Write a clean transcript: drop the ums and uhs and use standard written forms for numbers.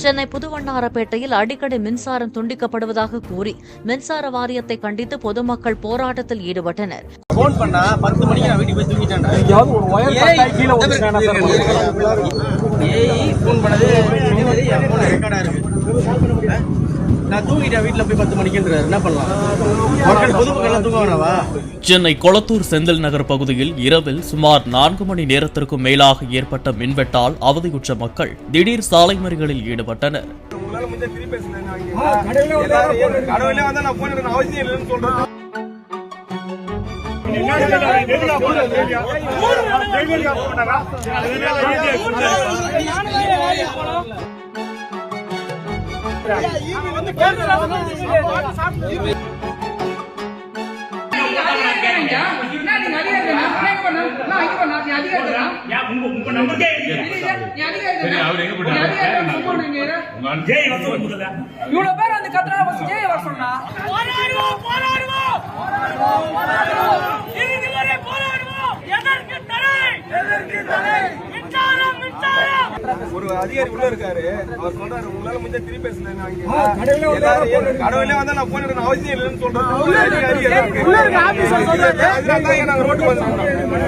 சென்னை புதுவண்ணாரப்பேட்டையில் அடிக்கடி மின்சாரம் துண்டிக்கப்படுவதாக கூறி மின்சார வாரியத்தை கண்டித்து பொதுமக்கள் போராட்டத்தில் ஈடுபட்டனர். போன் பண்ணா 10 மணிக்கு நான் வீட்டுக்கு போய் தூங்கிட்டேன். நான் தூங்கிட்டேன் வீட்டுல போய் 10 மணிக்குன்றாரு. என்ன பண்ணலாம்? மக்கள் பொதுமக்கள் தூங்க வேணாவா? சென்னை கொளத்தூர் செந்தில் நகர் பகுதியில் இரவில் சுமார் 4 மணி நேரத்திற்கும் மேலாக ஏற்பட்ட மின்வெட்டால் அவதியுற்ற மக்கள் திடீர் சாலை மறியலில் ஈடுபட்டனர். இவ்வளவு பேர் வந்து கத்துறா ஜெய் வர சொன்னா ஒரு அதிகாரி உள்ள இருக்காரு. அவர் சொல்றாரு உங்களால முடிஞ்ச திருப்பி பேசல. கடவுளே வந்தா நான் போன அவசியம் இல்லைன்னு சொல்றேன்.